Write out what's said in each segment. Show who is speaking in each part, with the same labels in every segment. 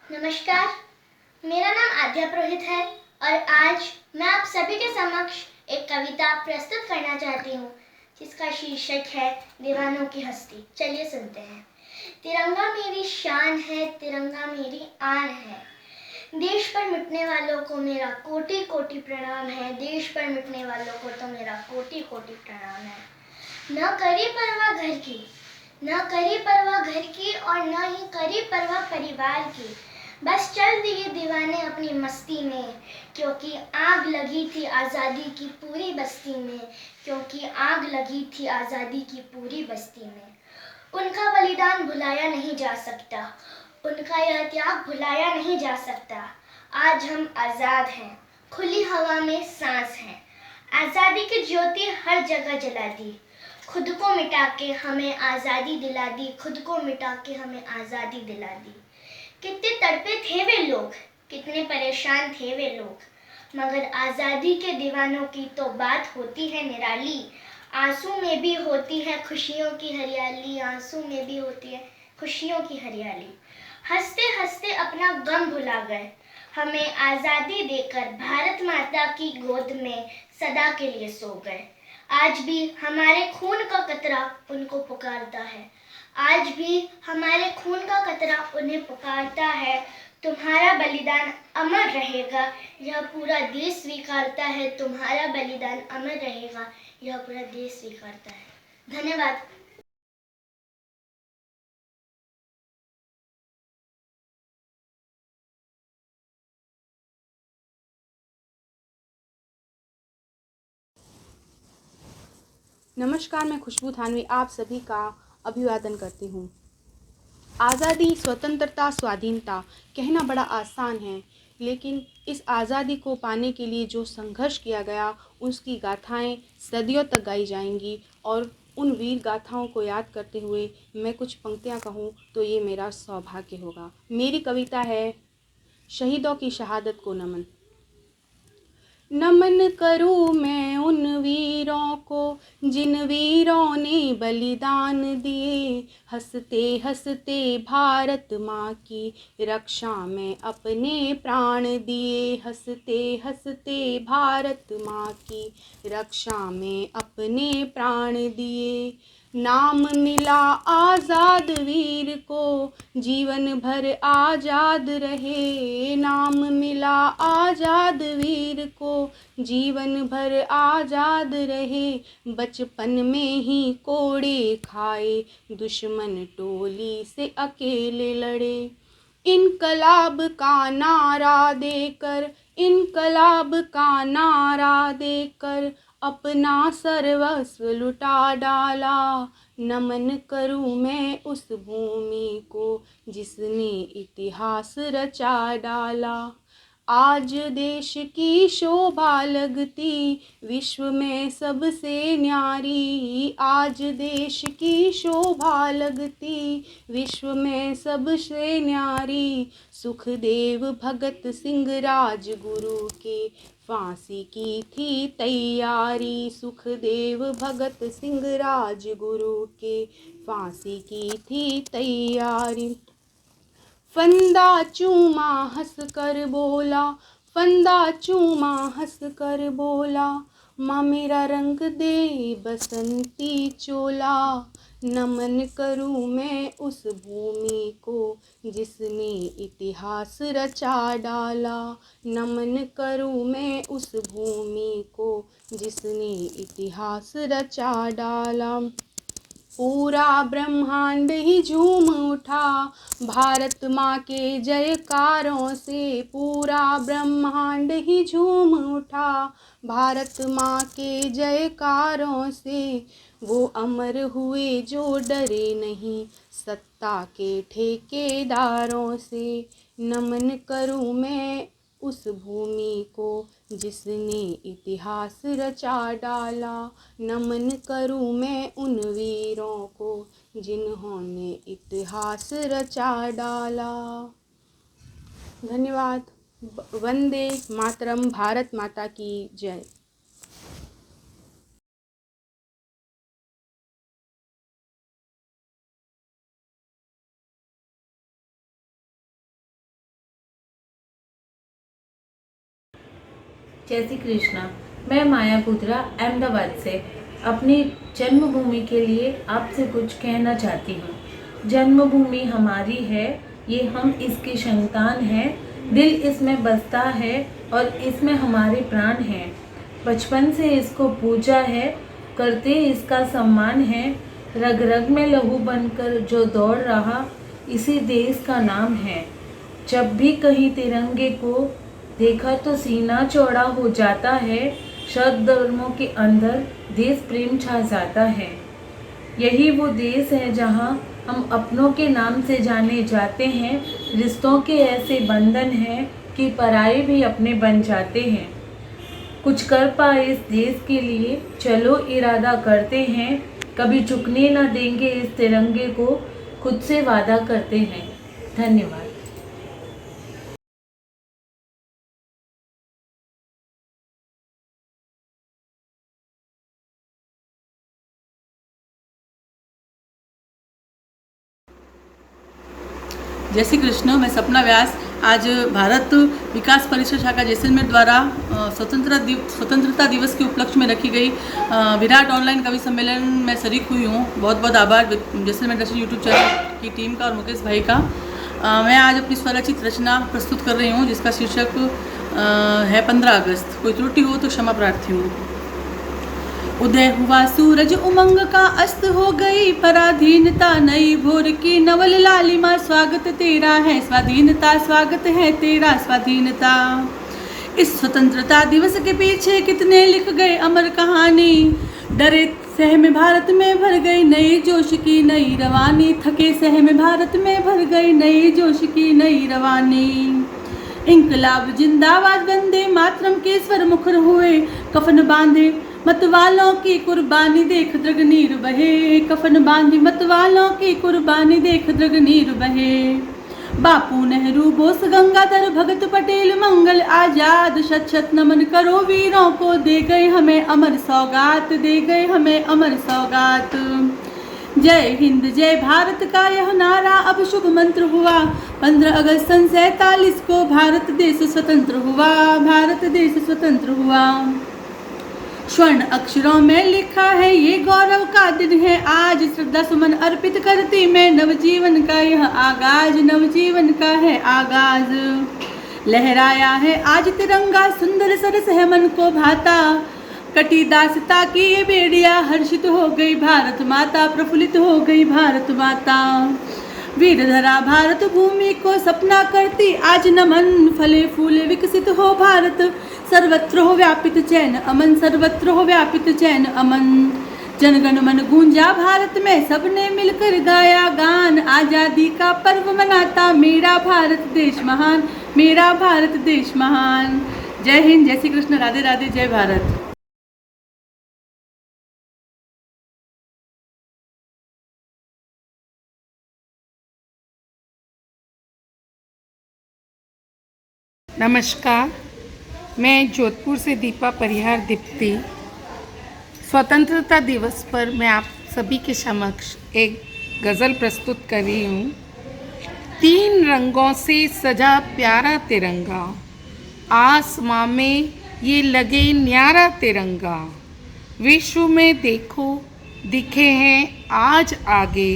Speaker 1: नमस्कार, मेरा नाम आद्या पुरोहित है और आज मैं आप सभी के समक्ष एक कविता प्रस्तुत करना चाहती हूँ जिसका शीर्षक है दीवानों की हस्ती। चलिए सुनते हैं। तिरंगा मेरी शान है, तिरंगा मेरी आन है। देश पर मिटने वालों को मेरा कोटि कोटि प्रणाम है। देश पर मिटने वालों को तो मेरा कोटि कोटि प्रणाम है। न करी परवाह घर की, न करी परवाह घर की और न ही करी परवाह परिवार की। बस चल दिए दीवाने अपनी मस्ती में, क्योंकि आग लगी थी आज़ादी की पूरी बस्ती में, क्योंकि आग लगी थी आज़ादी की पूरी बस्ती में। उनका बलिदान भुलाया नहीं जा सकता, उनका यह त्याग भुलाया नहीं जा सकता। आज हम आज़ाद हैं, खुली हवा में सांस हैं। आज़ादी की ज्योति हर जगह जला दी, खुद को मिटा के हमें आज़ादी दिला दी, खुद को मिटा के हमें आज़ादी दिला दी। कितने तड़पे थे वे लोग, कितने परेशान थे वे लोग, मगर आज़ादी के दीवानों की तो बात होती है निराली। आंसू में भी होती है खुशियों की हरियाली, आंसू में भी होती है खुशियों की हरियाली। हंसते हंसते अपना गम भुला गए, हमें आज़ादी देकर भारत माता की गोद में सदा के लिए सो गए। आज भी हमारे खून का कतरा उनको पुकारता है, आज भी हमारे खून का कतरा उन्हें पुकारता है। तुम्हारा बलिदान अमर रहेगा, यह पूरा देश स्वीकारता है। तुम्हारा बलिदान अमर रहेगा, यह पूरा देश स्वीकारता है। धन्यवाद।
Speaker 2: नमस्कार, मैं खुशबू थानवी आप सभी का अभिवादन करती हूँ। आज़ादी, स्वतंत्रता, स्वाधीनता कहना बड़ा आसान है, लेकिन इस आज़ादी को पाने के लिए जो संघर्ष किया गया उसकी गाथाएं सदियों तक गाई जाएंगी। और उन वीर गाथाओं को याद करते हुए मैं कुछ पंक्तियाँ कहूँ तो ये मेरा सौभाग्य होगा। मेरी कविता है शहीदों की शहादत को नमन। नमन करूँ मैं उन वीरों को जिन वीरों ने बलिदान दिए। हंसते हंसते भारत माँ की रक्षा में अपने प्राण दिए। हंसते हंसते भारत माँ की रक्षा में अपने प्राण दिए। नाम मिला आज़ाद वीर को जीवन भर आज़ाद रहे। नाम मिला आज़ाद वीर को जीवन भर आज़ाद रहे। बचपन में ही कोड़े खाए, दुश्मन टोली से अकेले लड़े। इनकलाब का नारा देकर, इनकलाब का नारा देकर अपना सर्वस्व लुटा डाला। नमन करूँ मैं उस भूमि को जिसने इतिहास रचा डाला। आज देश की शोभा लगती विश्व में सबसे न्यारी। आज देश की शोभा लगती विश्व में सबसे न्यारी। सुखदेव भगत सिंह राजगुरु के फांसी की थी तैयारी। सुखदेव भगत सिंह राजगुरु के फांसी की थी तैयारी। फंदा चूमा हंस कर बोला, फंदा चूमा हंस कर बोला, माँ मेरा रंग दे बसंती चोला। नमन करूँ मैं उस भूमि को जिसने इतिहास रचा डाला। नमन करूँ मैं उस भूमि को जिसने इतिहास रचा डाला। पूरा ब्रह्मांड ही झूम उठा भारत माँ के जयकारों से। पूरा ब्रह्मांड ही झूम उठा भारत माँ के जयकारों से। वो अमर हुए जो डरे नहीं सत्ता के ठेकेदारों से। नमन करूँ मैं उस भूमि को जिसने इतिहास रचा डाला। नमन करूँ मैं उन वीरों को जिन्होंने इतिहास रचा डाला। धन्यवाद। वंदे मातरम। भारत माता की जय।
Speaker 3: जय श्री कृष्णा। मैं माया पुत्रा अहमदाबाद से अपनी जन्मभूमि के लिए आपसे कुछ कहना चाहती हूँ। जन्मभूमि हमारी है, ये हम इसके संतान हैं। दिल इसमें बसता है और इसमें हमारे प्राण हैं। बचपन से इसको पूजा है, करते इसका सम्मान है। रग रग में लहू बनकर जो दौड़ रहा, इसी देश का नाम है। जब भी कहीं तिरंगे को देखा तो सीना चौड़ा हो जाता है। शब्द धर्मों के अंदर देश प्रेम छा जाता है। यही वो देश है जहाँ हम अपनों के नाम से जाने जाते हैं। रिश्तों के ऐसे बंधन हैं कि पराये भी अपने बन जाते हैं। कुछ कर पाए इस देश के लिए, चलो इरादा करते हैं। कभी झुकने ना देंगे इस तिरंगे को, खुद से वादा करते हैं। धन्यवाद।
Speaker 4: जय श्री कृष्ण। मैं सपना व्यास आज भारत विकास परिषद शाखा जैसलमेर द्वारा स्वतंत्रता दिवस के उपलक्ष्य में रखी गई विराट ऑनलाइन कवि सम्मेलन में शरीक हुई हूँ। बहुत बहुत आभार जैसलमेर दर्शन यूट्यूब चैनल की टीम का और मुकेश भाई का। मैं आज अपनी स्वरचित रचना प्रस्तुत कर रही हूँ जिसका शीर्षक है 15 अगस्त। कोई त्रुटि हो तो क्षमा प्रार्थी हूँ। उदय हुआ सूरज उमंग का, अस्त हो गई पराधीनता। नई भोर की नवल लालिमा, स्वागत तेरा है स्वाधीनता, स्वागत है तेरा स्वाधीनता। इस स्वतंत्रता दिवस के पीछे कितने लिख गए अमर कहानी। डरे सहमे भारत में भर गई नई जोश की नई रवानी। थके सहमे भारत में भर गई नई जोश की नई रवानी। इंकलाब जिंदाबाद, वंदे मातरम के स्वर मुखर हुए। कफन बांधे मतवालों की कुर्बानी देख द्रगनीर बहे। कफन बांधी मतवालों की कुर्बानी देख द्रगनीर बहे। बापू, नेहरू, बोस, गंगाधर, भगत, पटेल, मंगल, आजाद, शत शत नमन करो वीरों को। दे गए हमें अमर सौगात, दे गए हमें अमर सौगात। जय हिंद जय भारत का यह नारा अब शुभ मंत्र हुआ। 15 अगस्त 1947 को भारत देश स्वतंत्र हुआ, भारत देश स्वतंत्र हुआ। स्वर्ण अक्षरों में लिखा है ये गौरव का दिन है आज। श्रद्धा सुमन अर्पित करती मैं, नवजीवन का यह आगाज, नवजीवन का है आगाज। लहराया है आज तिरंगा, सुंदर सरस है मन को भाता। कटी दासता की ये बेड़िया, हर्षित हो गई भारत माता, प्रफुल्लित हो गई भारत माता। वीर धरा भारत भूमि को सपना करती आज नमन। फले फूले विकसित हो भारत, सर्वत्र हो व्यापित चैन अमन, सर्वत्र हो व्यापित चैन अमन। जनगण मन गूंजा भारत में, सबने मिलकर गाया गान। आजादी का पर्व मनाता मेरा भारत देश महान, मेरा भारत देश महान। जय हिंद, जय श्री कृष्ण, राधे राधे, जय भारत।
Speaker 5: नमस्कार, मैं जोधपुर से दीपा परिहार दीप्ति। स्वतंत्रता दिवस पर मैं आप सभी के समक्ष एक गज़ल प्रस्तुत कर रही हूँ। 3 रंगों से सजा प्यारा तिरंगा, आसमां में ये लगे न्यारा तिरंगा। विश्व में देखो दिखे हैं आज आगे,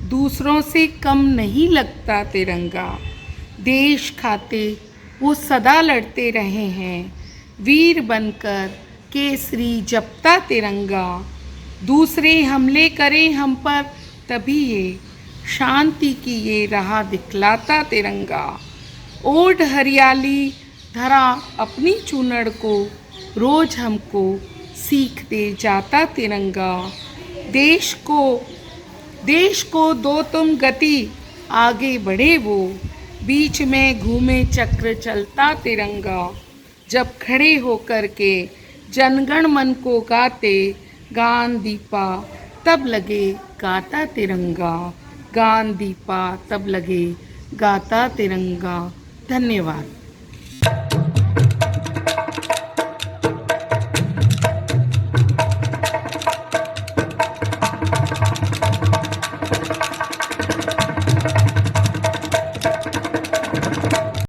Speaker 5: दूसरों से कम नहीं लगता तिरंगा। देश खाते वो सदा लड़ते रहे हैं, वीर बनकर केसरी जपता तिरंगा। दूसरे हमले करें हम पर तभी ये शांति की ये राह दिखलाता तिरंगा। ओढ़ हरियाली धरा अपनी चूनड़ को, रोज हमको सीख दे जाता तिरंगा। देश को दो तुम गति, आगे बढ़े वो, बीच में घूमे चक्र चलता तिरंगा। जब खड़े होकर के जनगण मन को गाते, गान दीपा तब लगे गाता तिरंगा, गान दीपा तब लगे गाता तिरंगा। धन्यवाद।